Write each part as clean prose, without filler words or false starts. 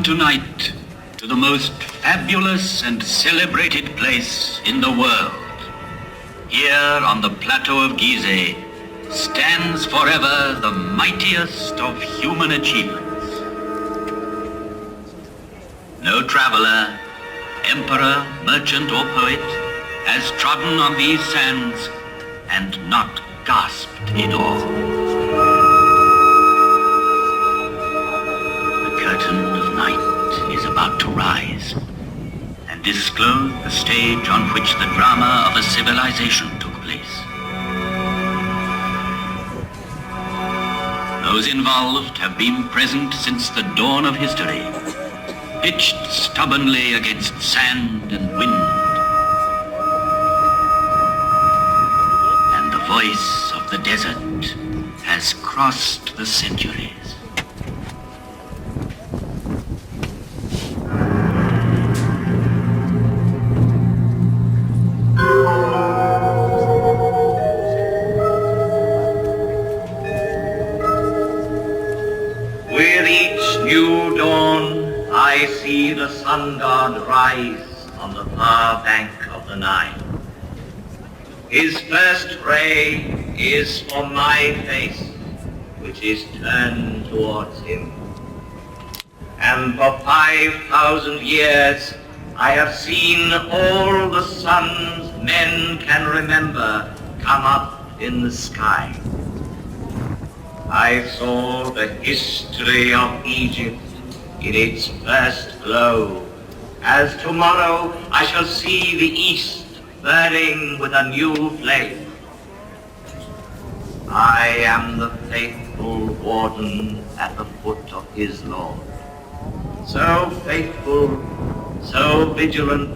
tonight to the most fabulous and celebrated place in the world. Here on the plateau of Giza stands forever the mightiest of human achievements. No traveler, emperor, merchant, or poet has trodden on these sands and not gasped in awe. The curtain of night is about to rise and disclose the stage on which the drama of a civilization took place. Those involved have been present since the dawn of history, pitched stubbornly against sand and wind. And the voice of the desert has crossed the centuries. With each new dawn, I see the sun god rise on the far bank of the Nile. His first ray is for my face, which is turned towards him. And for 5,000 years, I have seen all the suns men can remember come up in the sky. I saw the history of Egypt in its first glow, as tomorrow I shall see the east burning with a new flame. I am the faithful warden at the foot of his Lord, so faithful, so vigilant,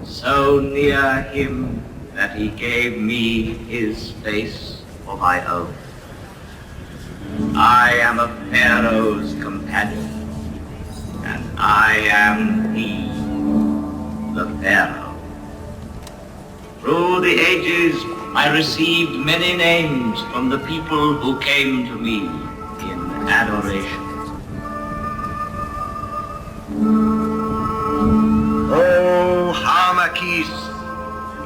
so near him that he gave me his face for my own. I am a pharaoh's companion, and I am he, the pharaoh. Through the ages, I received many names from the people who came to me in adoration. Oh, Harmakis,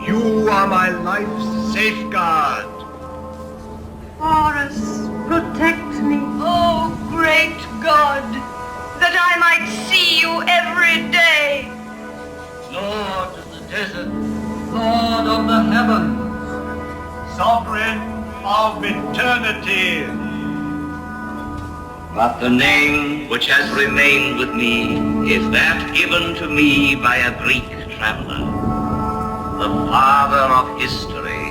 you are my life's safeguard. Horus, protect me, oh great God, that I might see you every day. Lord of the desert, Lord of the heavens, Sovereign of eternity. but the name which has remained with me is that given to me by a Greek traveler, the father of history,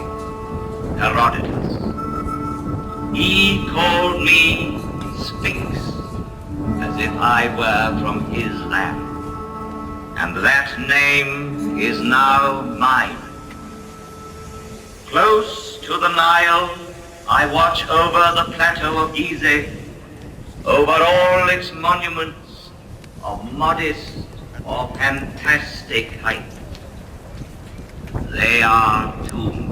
Herodotus. He called me Sphynx, as if I were from his land, and that name is now mine. Close to the Nile, I watch over the plateau of Giza, over all its monuments of modest or fantastic height. They are tombs.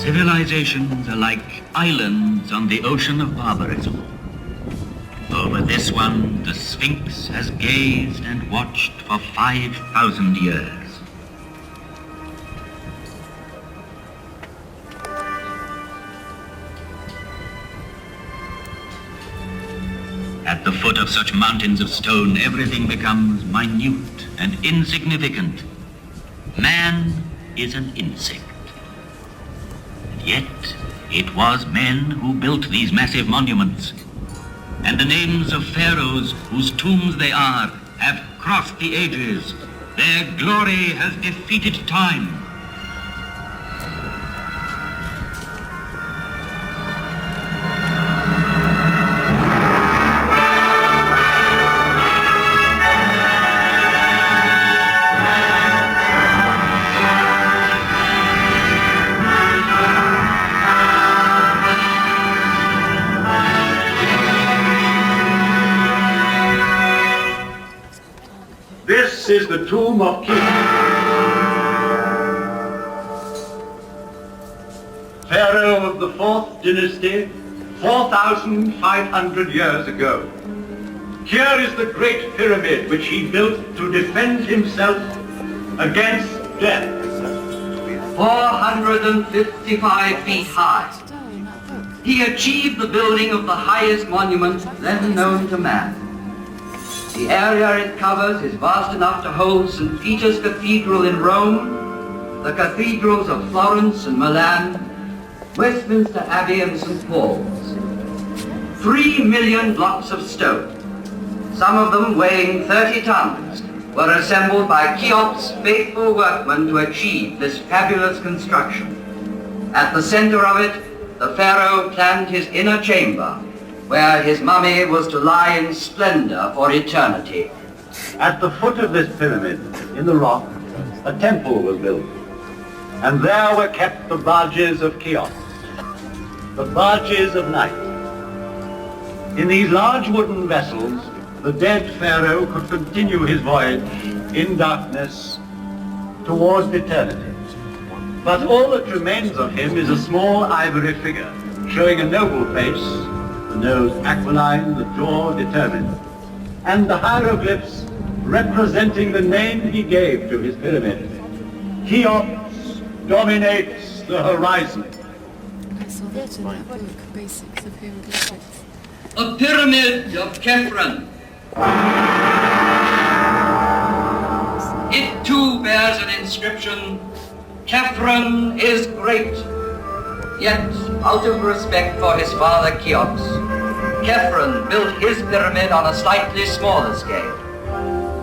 Civilizations are like islands on the ocean of barbarism. Over this one, the Sphinx has gazed and watched for 5,000 years. At the foot of such mountains of stone, everything becomes minute and insignificant. Man is an insect. And yet, it was men who built these massive monuments. And the names of pharaohs whose tombs they are have crossed the ages. Their glory has defeated time. This is the tomb of Giza, Pharaoh of of the fourth dynasty 4,500 years ago. Here is the Great Pyramid which he built to defend himself against death. 455 feet high. He achieved the building of the highest monument then known to man. The area it covers is vast enough to hold St. Peter's Cathedral in Rome, the cathedrals of Florence and Milan, Westminster Abbey and St. Paul's. 3 million blocks of stone, some of them weighing 30 tons, were assembled by Cheops' faithful workmen to achieve this fabulous construction. At the center of it, the pharaoh planned his inner chamber, where his mummy was to lie in splendor for eternity. At the foot of this pyramid, in the rock, a temple was built, and there were kept the barges of Cheops, the barges of night. In these large wooden vessels, the dead pharaoh could continue his voyage in darkness towards eternity. But all that remains of him is a small ivory figure, showing a noble face, the nose aquiline, the jaw determined, and the hieroglyphs representing the name he gave to his pyramid. Cheops dominates the horizon. I saw that in that book, Basics of Hieroglyphics. A pyramid of Khephren. It too bears an inscription, Khephren is great. Yet, out of respect for his father Cheops, Khephren built his pyramid on a slightly smaller scale.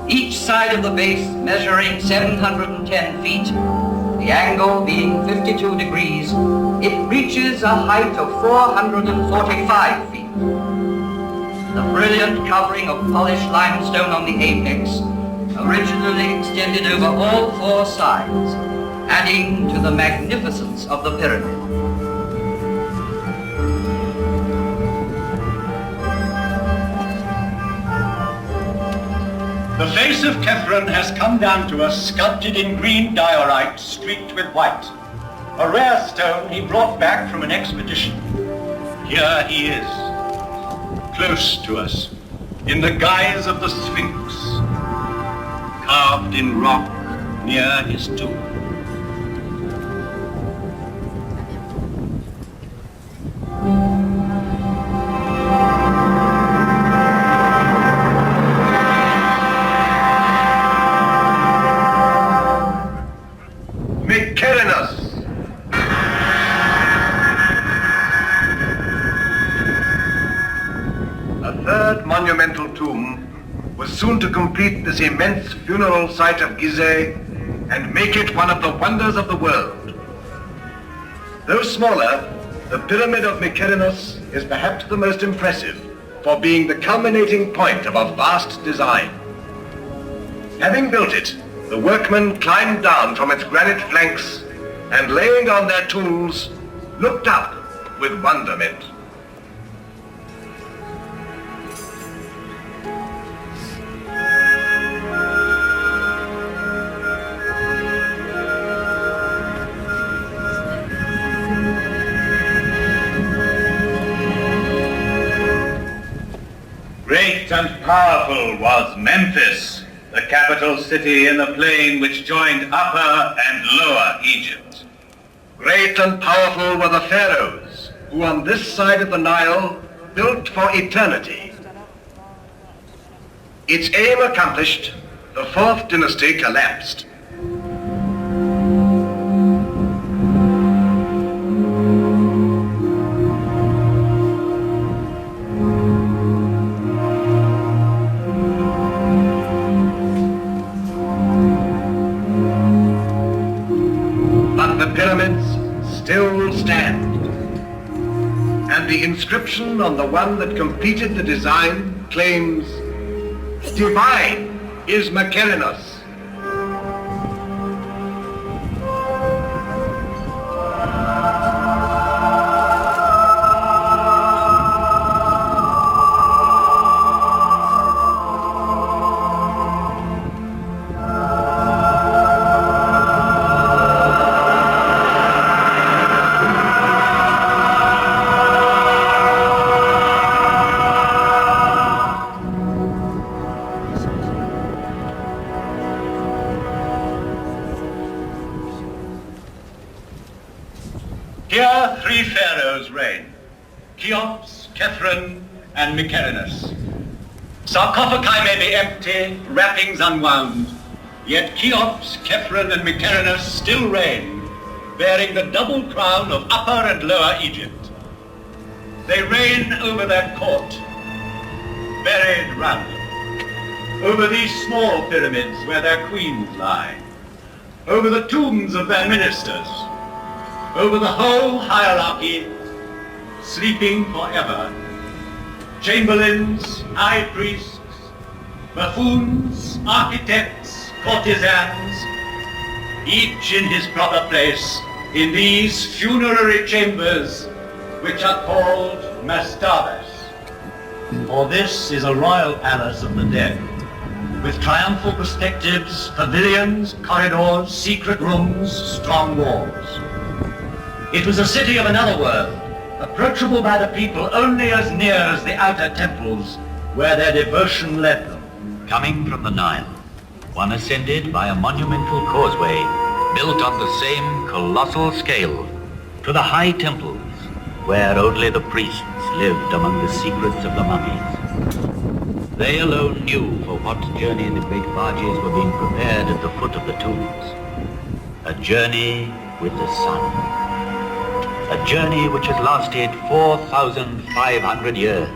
Each side of the base measuring 710 feet, the angle being 52 degrees, it reaches a height of 445 feet. The brilliant covering of polished limestone on the apex originally extended over all 4 sides, adding to the magnificence of the pyramid. The face of Khephren has come down to us sculpted in green diorite streaked with white, a rare stone he brought back from an expedition. Here he is, close to us, in the guise of the Sphinx, carved in rock near his tomb. Monumental tomb was soon to complete this immense funeral site of Giza and make it one of the wonders of the world. Though smaller, the Pyramid of Mykerinos is perhaps the most impressive for being the culminating point of a vast design. Having built it, the workmen climbed down from its granite flanks and laying on their tools, looked up with wonderment. Great and powerful was Memphis, the capital city in the plain which joined Upper and Lower Egypt. Great and powerful were the pharaohs, who on this side of the Nile built for eternity. Its aim accomplished, the fourth dynasty collapsed. Still stand. And the inscription on the one that completed the design claims, "Divine is Mykerinos." Here 3 pharaohs reigned, Cheops, Khephren, and Mycerinus. Sarcophagi may be empty, wrappings unwound, yet Cheops, Khephren, and Mycerinus still reign, bearing the double crown of Upper and Lower Egypt. They reign over their court, buried round them, over these small pyramids where their queens lie, over the tombs of their ministers, over the whole hierarchy, sleeping forever. Chamberlains, high priests, buffoons, architects, courtesans, each in his proper place in these funerary chambers which are called mastabas. For this is a royal palace of the dead, with triumphal perspectives, pavilions, corridors, secret rooms, strong walls. It was a city of another world, approachable by the people only as near as the outer temples where their devotion led them. Coming from the Nile, one ascended by a monumental causeway built on the same colossal scale to the high temples where only the priests lived among the secrets of the mummies. They alone knew for what journey the great barges were being prepared at the foot of the tombs. A journey with the sun. A journey which has lasted 4,500 years.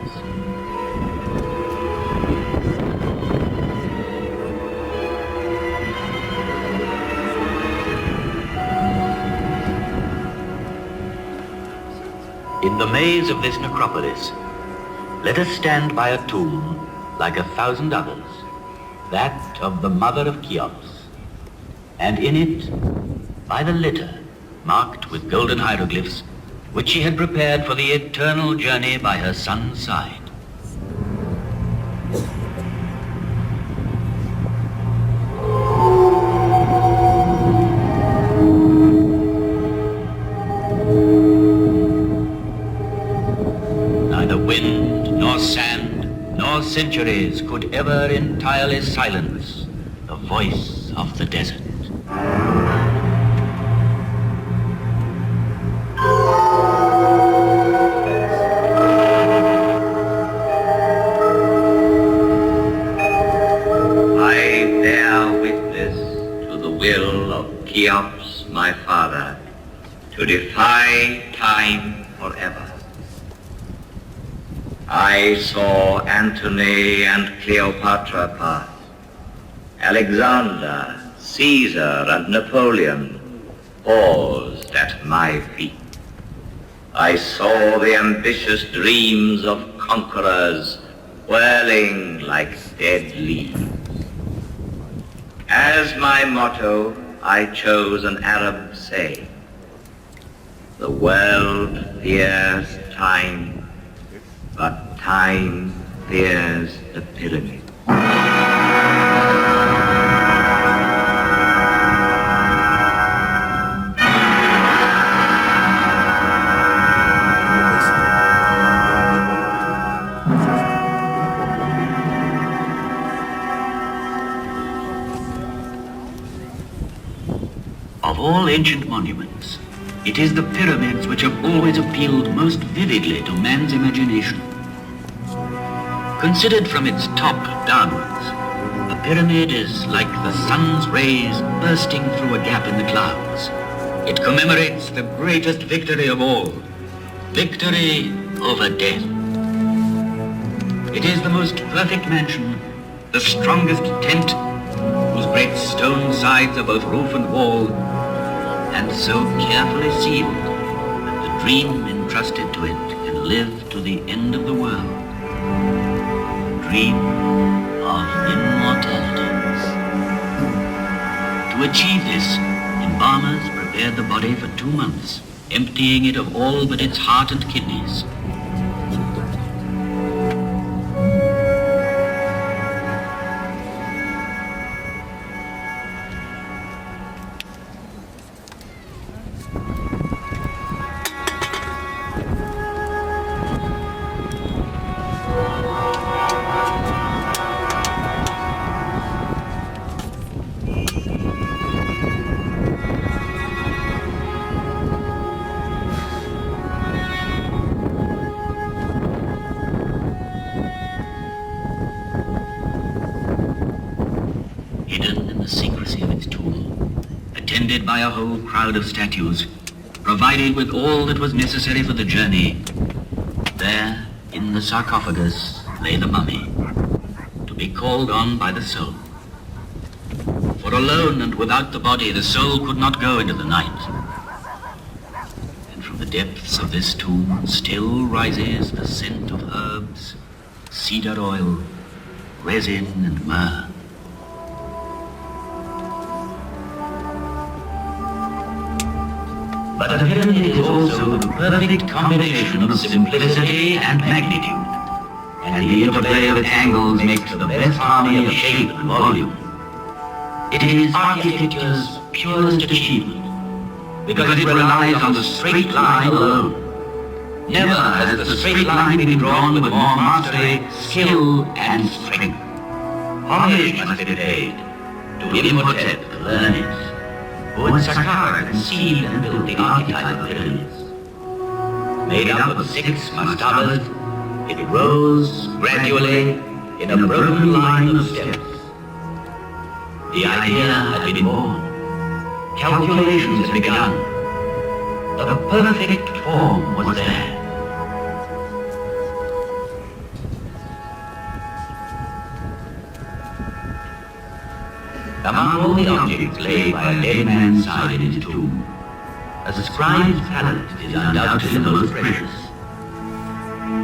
In the maze of this necropolis, let us stand by a tomb like 1,000 others, that of the mother of Cheops, and in it, by the litter, marked with golden hieroglyphs, which she had prepared for the eternal journey by her son's side. Neither wind, nor sand, nor centuries could ever entirely silence the voice of the desert. Cheops, my father, to defy time forever. I saw Antony and Cleopatra pass, Alexander, Caesar, and Napoleon paused at my feet. I saw the ambitious dreams of conquerors whirling like dead leaves. As my motto, I chose an Arab saying, "The world fears time, but time fears the pyramid." Of all ancient monuments, it is the pyramids which have always appealed most vividly to man's imagination. Considered from its top downwards, a pyramid is like the sun's rays bursting through a gap in the clouds. It commemorates the greatest victory of all, victory over death. It is the most perfect mansion, the strongest tent, whose great stone sides are both roof and wall, and so carefully sealed that the dream entrusted to it can live to the end of the world. Dream of immortality. To achieve this, embalmers prepared the body for 2 months, emptying it of all but its heart and kidneys. hidden in the secrecy of its tomb, attended by a whole crowd of statues, provided with all that was necessary for the journey, there, in the sarcophagus, lay the mummy, to be called on by the soul. For alone and without the body, the soul could not go into the night. And from the depths of this tomb still rises the scent of herbs, cedar oil, resin, and myrrh. But the pyramid is also the perfect combination of simplicity and magnitude, and the interplay of its angles makes the best harmony of shape and volume. It is architecture's purest achievement, because it relies on the straight line alone. Never has the straight line been drawn with more mastery, skill, and strength. Homage must be paid to Imhotep, the learned, who in Saqqara conceived and built the archetype of pyramids. Made up of 6 mastabas, it rose gradually in a broken line of steps. The idea had been born. Calculations had begun. The perfect form was there. Among all the objects laid by a dead man's side in his tomb, a scribe's palette is undoubtedly the most precious.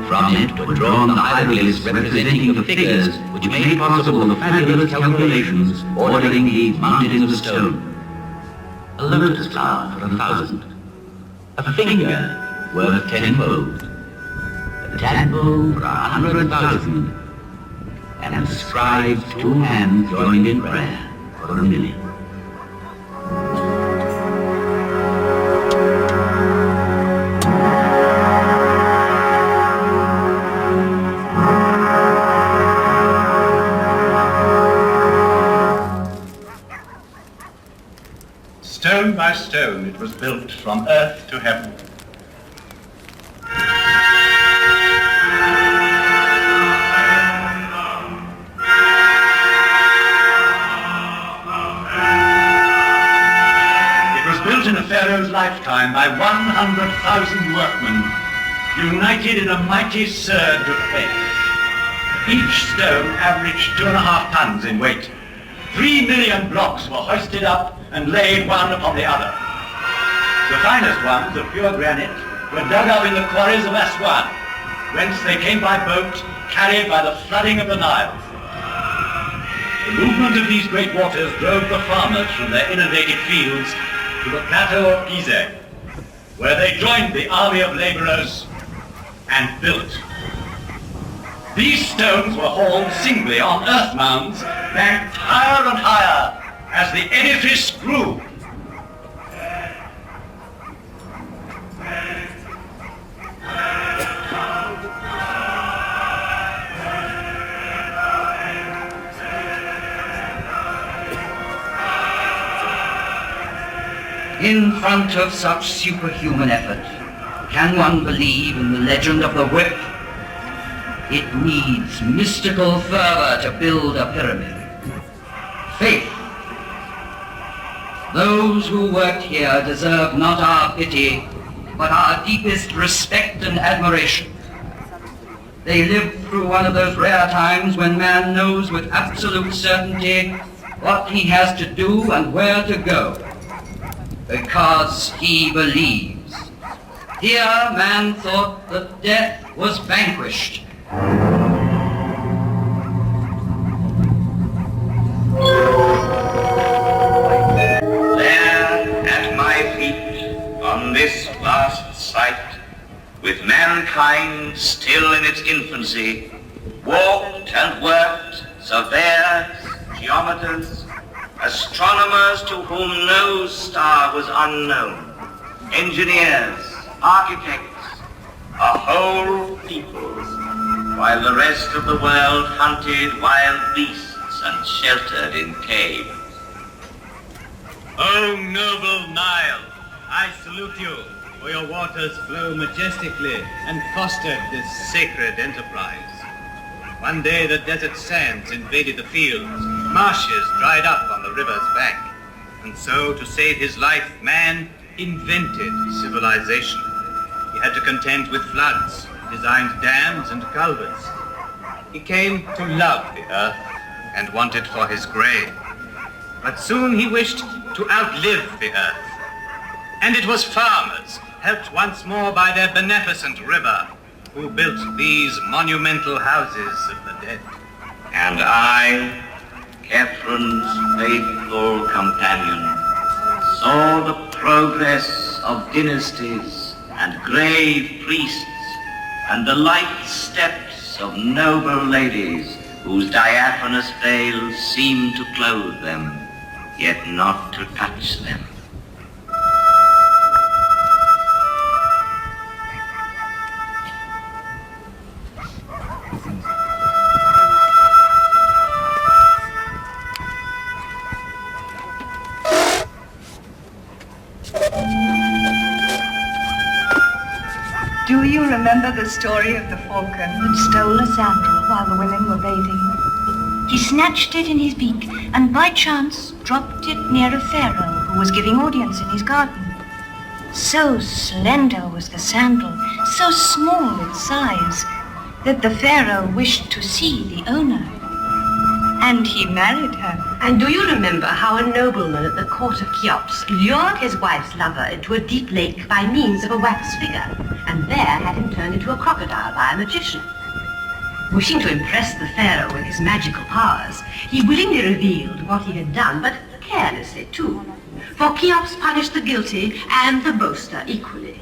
From it were drawn the hieroglyphs representing the figures which made possible the fabulous calculations ordering these mountains of stone. A lotus flower for 1,000, a finger worth 10-fold, a tadpole for 100,000, and the scribe's 2 hands joined in prayer for 1,000,000. Stone by stone it was built from earth to heaven. It was built in a pharaoh's lifetime by 100,000 workmen, united in a mighty surge of faith. Each stone averaged 2.5 tons in weight. 3 million blocks were hoisted up and laid one upon the other. The finest ones of pure granite were dug up in the quarries of Aswan, whence they came by boat, carried by the flooding of the Nile. The movement of these great waters drove the farmers from their inundated fields to the plateau of Giza, where they joined the army of laborers and built. These stones were hauled singly on earth mounds, banked higher and higher as the edifice grew. In front of such superhuman effort, can one believe in the legend of the whip? It needs mystical fervor to build a pyramid. Faith. Those who worked here deserve not our pity, but our deepest respect and admiration. They lived through one of those rare times when man knows with absolute certainty what he has to do and where to go, because he believes. Here man thought that death was vanquished. This vast site, with mankind still in its infancy, walked and worked surveyors, geometers, astronomers to whom no star was unknown, engineers, architects, a whole people, while the rest of the world hunted wild beasts and sheltered in caves. O noble Nile, I salute you, for your waters flow majestically and fostered this sacred enterprise. One day the desert sands invaded the fields, Marshes dried up on the river's bank. And so, to save his life, man invented civilization. He had to contend with floods, designed dams and culverts. He came to love the earth and want it for his grave. But soon he wished to outlive the earth. And it was farmers, helped once more by their beneficent river, who built these monumental houses of the dead. And I, Catherine's faithful companion, saw the progress of dynasties and grave priests and the light steps of noble ladies whose diaphanous veils seemed to clothe them, yet not to touch them. Do you remember the story of the falcon that stole a sandal while the women were bathing? He snatched it in his beak and by chance dropped it near a pharaoh who was giving audience in his garden. So slender was the sandal, so small its size, that the pharaoh wished to see the owner. And he married her. And do you remember how a nobleman at the court of Cheops lured his wife's lover into a deep lake by means of a wax figure, and there had him turned into a crocodile by a magician? Wishing to impress the pharaoh with his magical powers, he willingly revealed what he had done, but carelessly too. For Cheops punished the guilty and the boaster equally.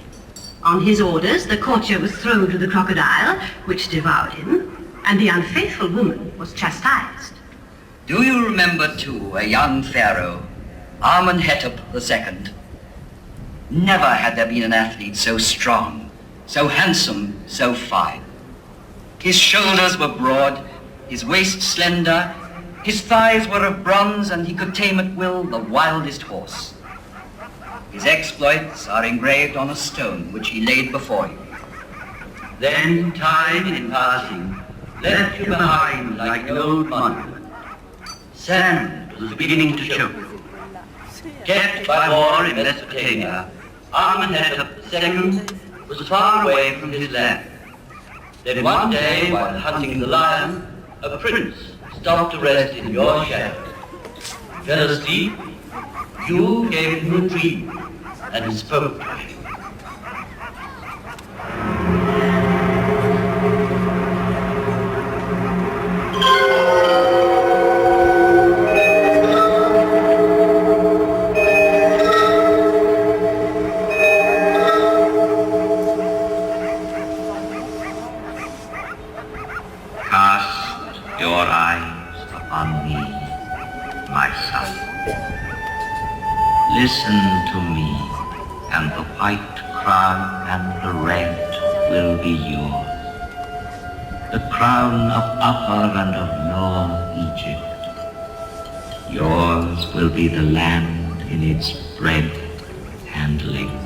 On his orders, the courtier was thrown to the crocodile, which devoured him, and the unfaithful woman was chastised. Do you remember, too, a young pharaoh, Amenhotep II? Never had there been an athlete so strong, so handsome, so fine. His shoulders were broad, his waist slender, his thighs were of bronze, and he could tame at will the wildest horse. His exploits are engraved on a stone which he laid before you. Then time in passing left you behind like an old monument. Sand was beginning to choke. Kept by war in Mesopotamia, Amenhotep II was far away from his land. Then one day, while hunting the lion, a prince stopped to rest in your shadow. Fell asleep, you gave him a dream and spoke to him. Cast your eyes upon me, my son. Listen to me, and the white crown and the red will be yours. The crown of Upper and of Lower Egypt. Yours will be the land in its breadth and length.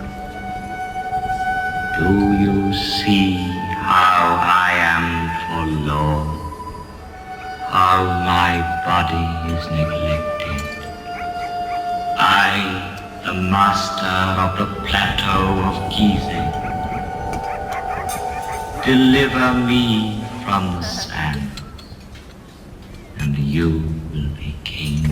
Do you see how I am forlorn? How my body is neglected? I, the master of the plateau of Giza. Deliver me from the sand, and you will be king.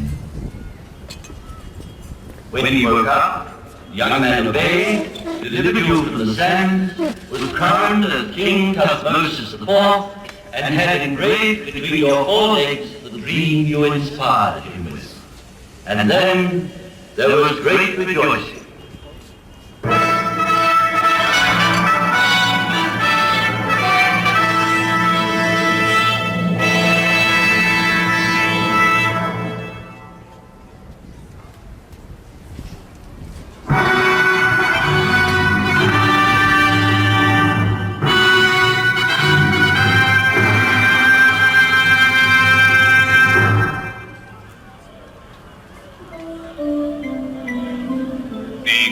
When he woke up, the young man obeyed, delivered you from the sand, was crowned as King Thutmose IV, and had engraved between your forelegs the dream you inspired him with. And then there was great rejoicing.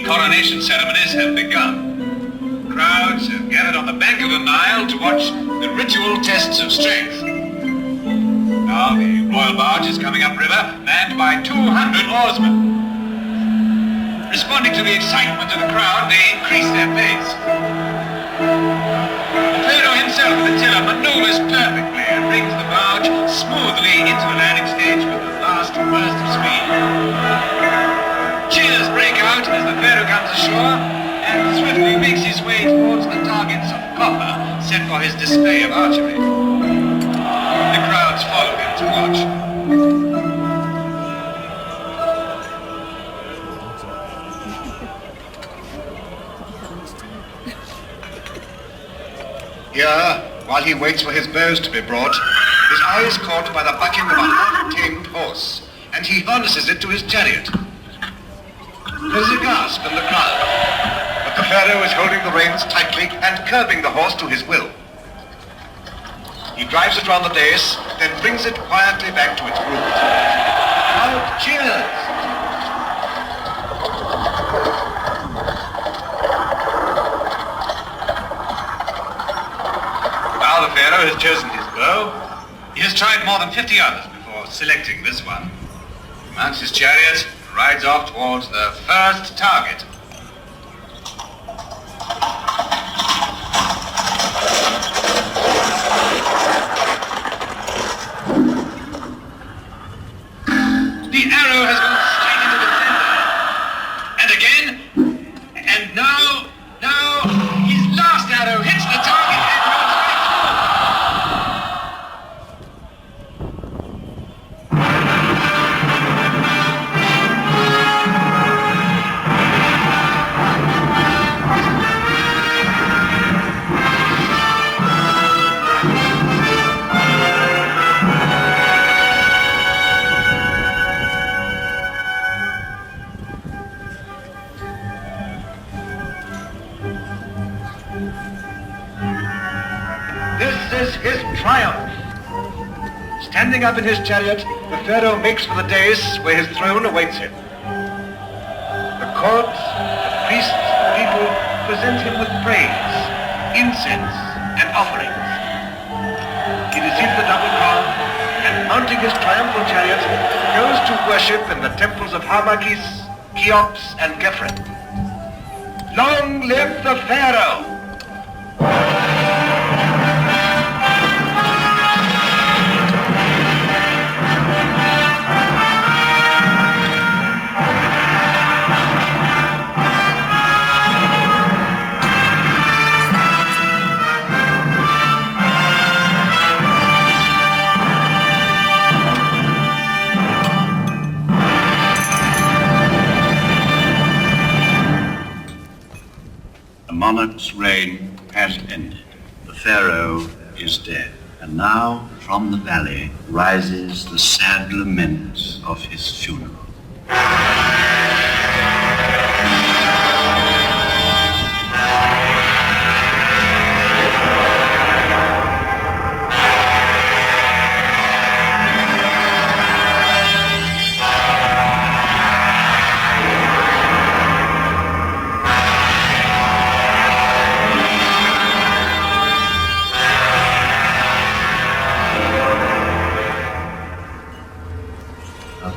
Coronation ceremonies have begun. Crowds have gathered on the bank of the Nile to watch the ritual tests of strength. Now the royal barge is coming upriver, manned by 200 oarsmen. Responding to the excitement of the crowd, they increase their pace. The Pharaoh himself with the tiller maneuvers perfectly and brings the barge smoothly into the landing stage with the last burst of speed. Cheers break out as the Pharaoh comes ashore and swiftly makes his way towards the targets of copper set for his display of archery. The crowds follow him to watch. Here, while he waits for his bows to be brought, his eye is caught by the bucking of a half-tamed horse, and he harnesses it to his chariot. There is a gasp in the crowd, but the Pharaoh is holding the reins tightly and curbing the horse to his will. He drives it round the dais, then brings it quietly back to its route. Loud cheers! Now the Pharaoh has chosen his bow. He has tried more than 50 others before selecting this one. He mounts his chariot and rides off towards the first target. The arrow has gone straight into the center. And again. And now his last arrow hits the target and goes straight This is his triumph. Standing up in his chariot, the Pharaoh makes for the dais where his throne awaits him. The court, the priests, the people present him with praise, incense, and offerings. He receives the double crown and, mounting his triumphal chariot, goes to worship in the temples of Harmakis, Cheops, and Khephren. Long live the Pharaoh! The monarch's reign has ended. The Pharaoh is dead. And now, from the valley, rises the sad lament of his funeral.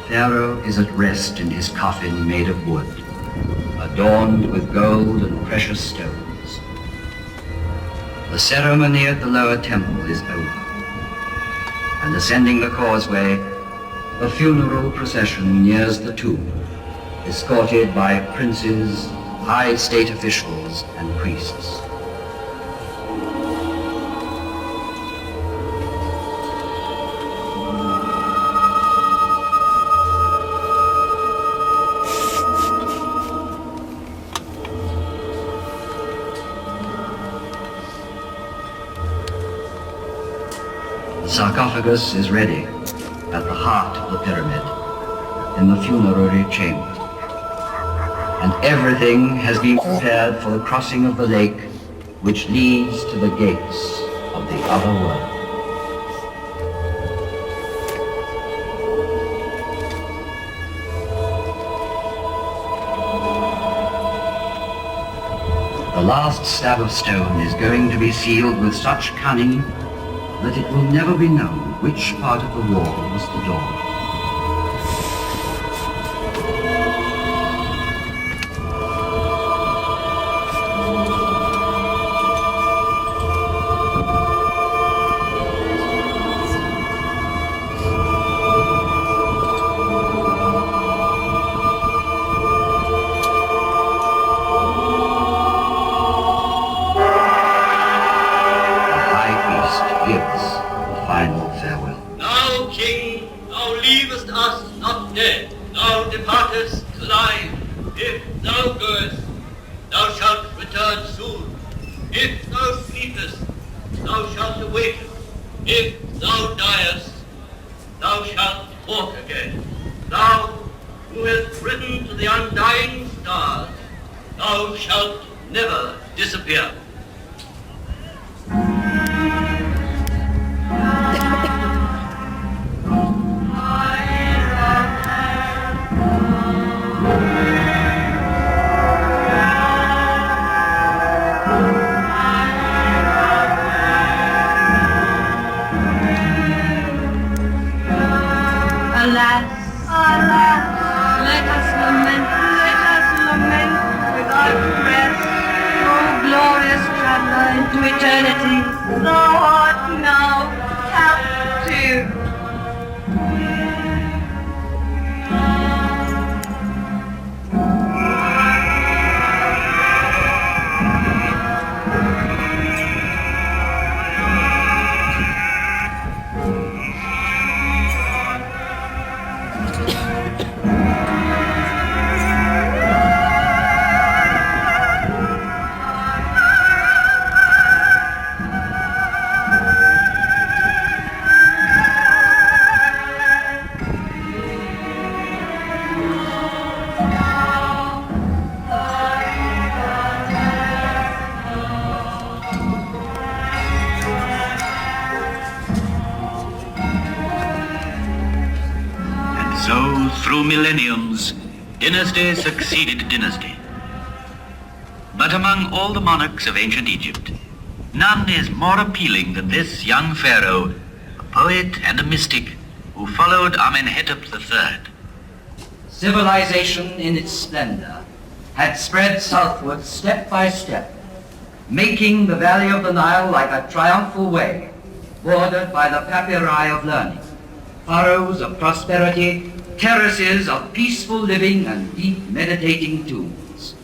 Pharaoh is at rest in his coffin made of wood, adorned with gold and precious stones. The ceremony at the lower temple is over, and ascending the causeway, a funeral procession nears the tomb, escorted by princes, high state officials, and priests. The sarcophagus is ready at the heart of the pyramid, in the funerary chamber. And everything has been prepared for the crossing of the lake, which leads to the gates of the other world. The last slab of stone is going to be sealed with such cunning that it will never be known which part of the wall was the door. Thou, King, thou leavest us not dead, thou departest alive. If thou goest, thou shalt return soon. If thou sleepest, thou shalt awaken. If thou diest, thou shalt walk again. Thou, who hast ridden to the undying stars, thou shalt never disappear. Alas, let us lament without rest. O glorious traveler into eternity, thou art now captive. So, through millenniums, dynasty succeeded dynasty. But among all the monarchs of ancient Egypt, none is more appealing than this young pharaoh, a poet and a mystic, who followed Amenhotep III. Civilization in its splendor had spread southward step by step, making the valley of the Nile like a triumphal way, bordered by the papyri of learning, furrows of prosperity, terraces of peaceful living and deep meditating tombs.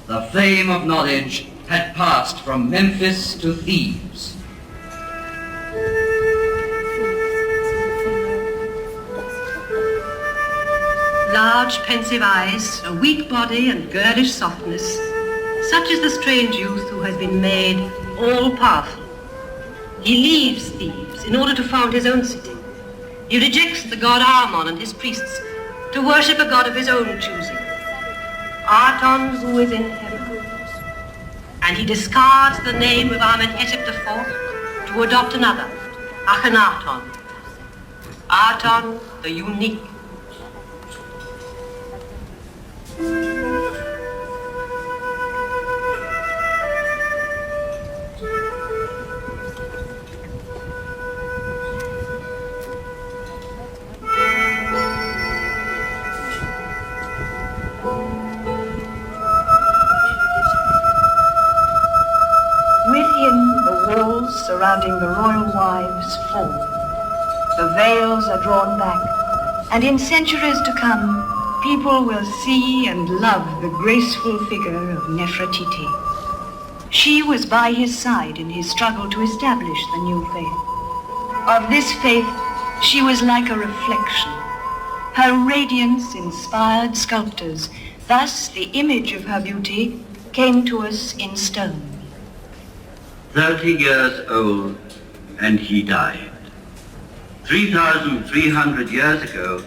The flame of knowledge had passed from Memphis to Thebes. Large, pensive eyes, a weak body and girlish softness, such is the strange youth who has been made all-powerful. He leaves Thebes in order to found his own city. He rejects the god Amon and his priests to worship a god of his own choosing, Aton, who is in heaven. And he discards the name of Amenhotep IV to adopt another, Akhenaton, Aton the unique. Surrounding the royal wives fall. The veils are drawn back, and in centuries to come, people will see and love the graceful figure of Nefertiti. She was by his side in his struggle to establish the new faith. Of this faith, she was like a reflection. Her radiance inspired sculptors. Thus, the image of her beauty came to us in stone. 30 years old, and he died. 3,300 years ago,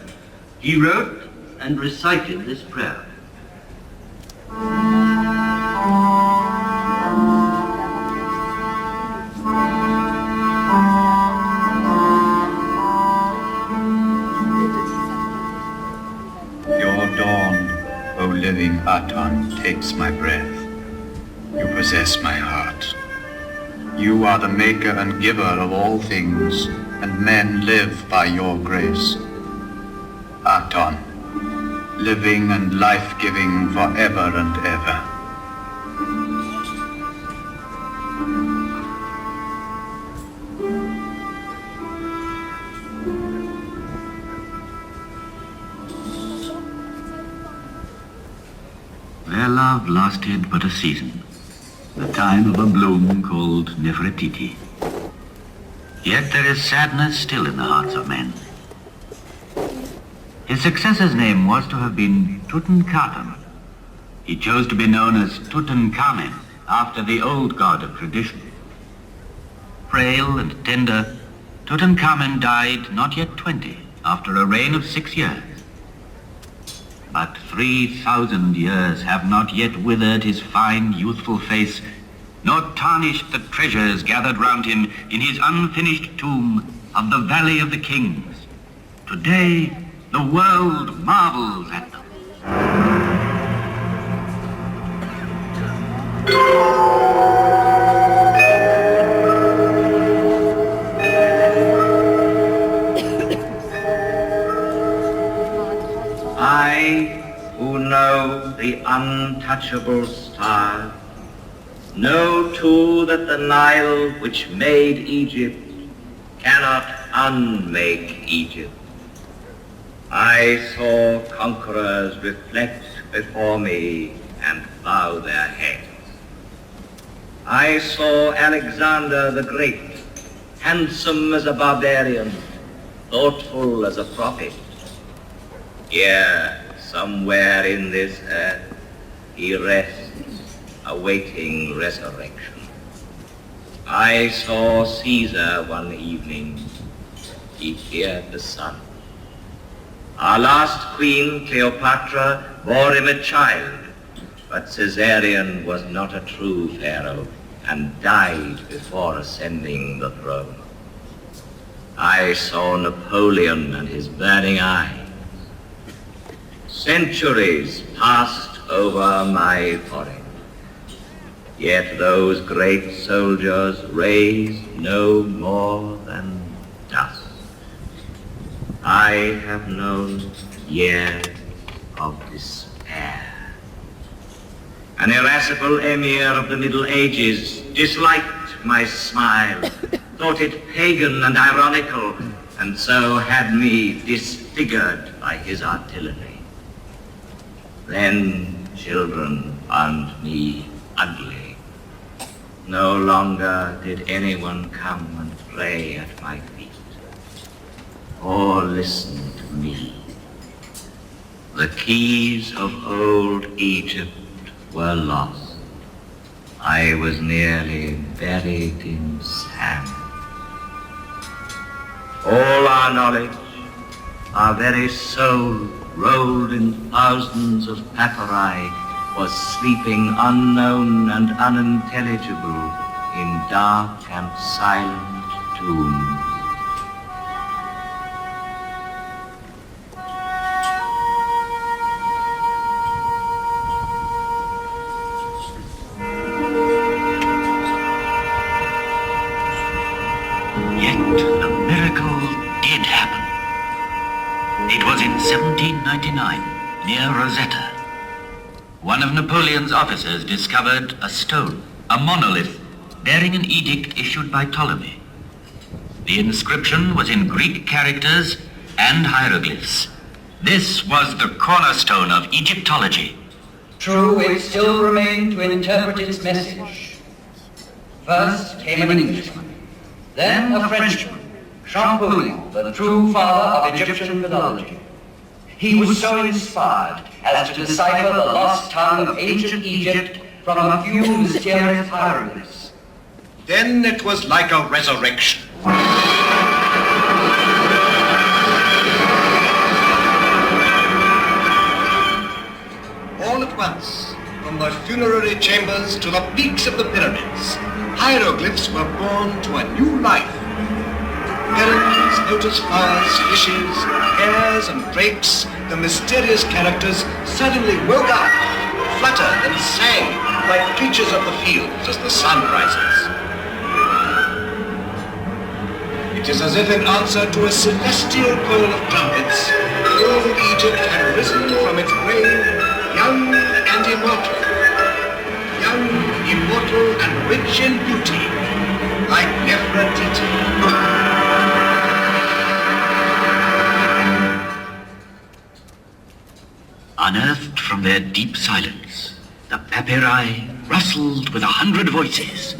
he wrote and recited this prayer. Your dawn, O living Aton, takes my breath. You possess my heart. You are the maker and giver of all things, and men live by your grace. Aton, living and life-giving forever and ever. Their love lasted but a season, the time of a bloom called Nefertiti. Yet there is sadness still in the hearts of men. His successor's name was to have been Tutankhamun. He chose to be known as Tutankhamen, after the old god of tradition. Frail and tender, Tutankhamen died not yet 20, after a reign of 6 years. But 3,000 years have not yet withered his fine, youthful face, nor tarnished the treasures gathered round him in his unfinished tomb of the Valley of the Kings. Today, the world marvels at them. I, who know the untouchable stars, know too that the Nile which made Egypt cannot unmake Egypt. I saw conquerors reflect before me and bow their heads. I saw Alexander the Great, handsome as a barbarian, thoughtful as a prophet. Here, somewhere in this earth, he rests, awaiting resurrection. I saw Caesar one evening. He feared the sun. Our last queen, Cleopatra, bore him a child, but Caesarion was not a true pharaoh and died before ascending the throne. I saw Napoleon and his burning eye. Centuries passed over my forehead, yet those great soldiers raised no more than dust. I have known years of despair. An irascible emir of the Middle Ages disliked my smile, thought it pagan and ironical, and so had me disfigured by his artillery. Then children found me ugly. No longer did anyone come and pray at my feet or listen to me. The keys of old Egypt were lost. I was nearly buried in sand. All our knowledge, our very soul, rolled in thousands of papyri, was sleeping unknown and unintelligible in dark and silent tombs. Yet a miracle did happen. It was in 1799, near Rosetta. One of Napoleon's officers discovered a stone, a monolith, bearing an edict issued by Ptolemy. The inscription was in Greek characters and hieroglyphs. This was the cornerstone of Egyptology. True, it still remained to interpret its message. First came an Englishman, then a Frenchman, Champollion, the true father of Egyptian mythology. He was so inspired as to decipher the lost tongue of ancient Egypt from a few mysterious hieroglyphs. Then it was like a resurrection. All at once, from the funerary chambers to the peaks of the pyramids, hieroglyphs were born to a new life. Herons, lotus flowers, fishes, hares and drakes, the mysterious characters suddenly woke up, fluttered and sang like creatures of the fields as the sun rises. It is as if in answer to a celestial call of trumpets, all Egypt had risen from its grave, young and immortal. Young, immortal, and rich in beauty, like Nefertiti. Unearthed from their deep silence, the papyri rustled with 100 voices.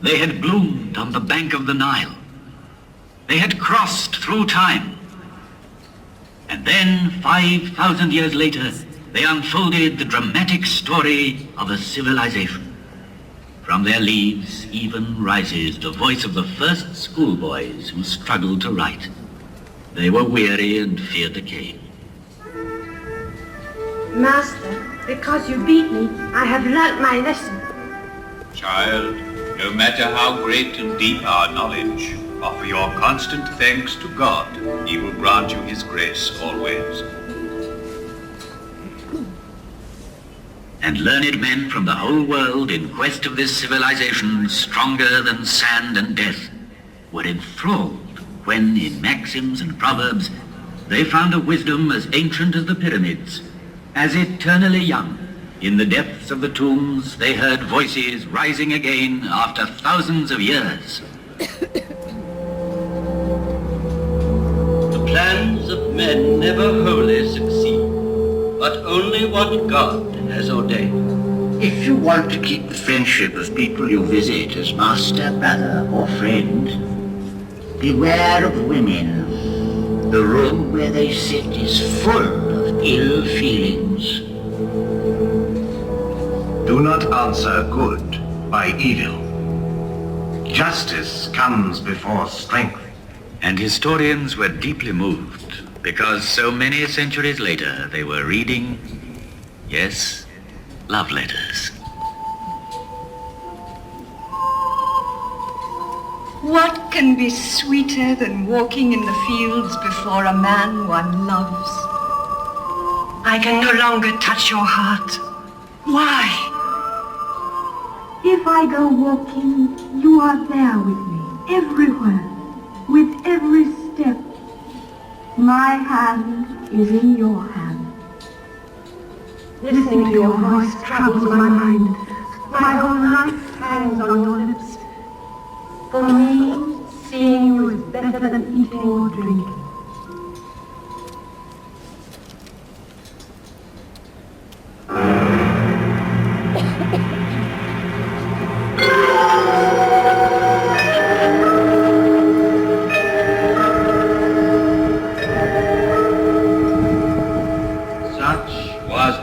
They had bloomed on the bank of the Nile. They had crossed through time. And then, 5,000 years later, they unfolded the dramatic story of a civilization. From their leaves even rises the voice of the first schoolboys who struggled to write. They were weary and feared the cave. Master, because you beat me, I have learnt my lesson. Child, no matter how great and deep our knowledge, offer your constant thanks to God. He will grant you his grace always. And learned men from the whole world in quest of this civilization stronger than sand and death were enthralled when, in maxims and proverbs, they found a wisdom as ancient as the pyramids, as eternally young. In the depths of the tombs, they heard voices rising again after thousands of years. The plans of men never wholly succeed, but only what God has ordained. If you want to keep the friendship of people you visit as master, brother, or friend, beware of women. The room where they sit is full of ill feelings. Do not answer good by evil. Justice comes before strength. And historians were deeply moved because so many centuries later they were reading, yes, love letters. What can be sweeter than walking in the fields before a man one loves? I can no longer touch your heart. Why? If I go walking, you are there with me, everywhere, with every step. My hand is in your hand. Listening to your voice troubles my mind. My whole life hangs on your lips. For me, seeing you is better than eating or drinking.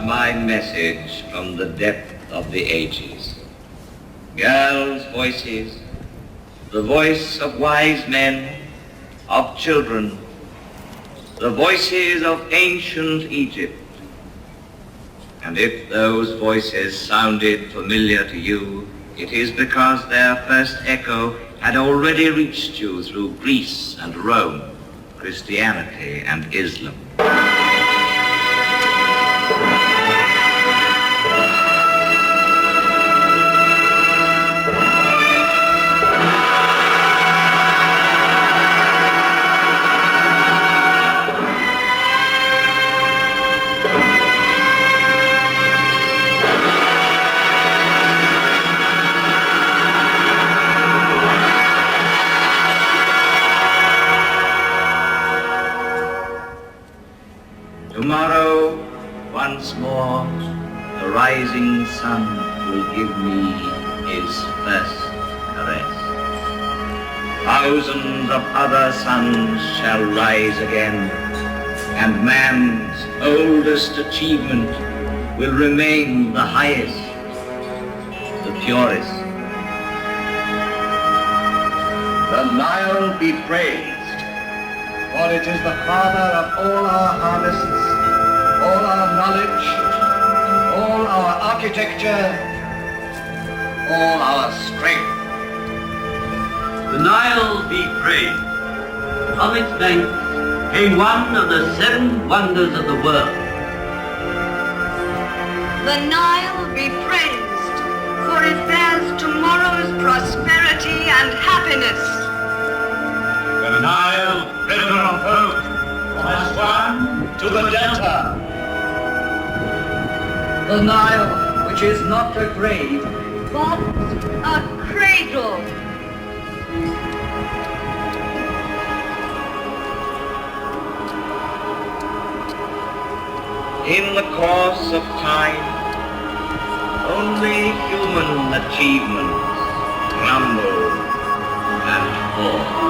My message from the depth of the ages. Girls' voices, the voice of wise men, of children, the voices of ancient Egypt. And if those voices sounded familiar to you, it is because their first echo had already reached you through Greece and Rome, Christianity and Islam. Tomorrow, once more, the rising sun will give me his first caress. Thousands of other suns shall rise again, and man's oldest achievement will remain the highest, the purest. The Nile be praised, for it is the father of all our harvests, all our knowledge, all our architecture, all our strength. The Nile be praised. From its banks came one of the 7 wonders of the world. The Nile be praised, for it bears tomorrow's prosperity and happiness. The Nile, river of hope, from Aswan to the Delta. The Nile, which is not a grave, but a cradle. In the course of time, only human achievements crumble and fall.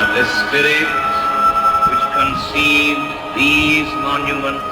But the spirit which conceived these monuments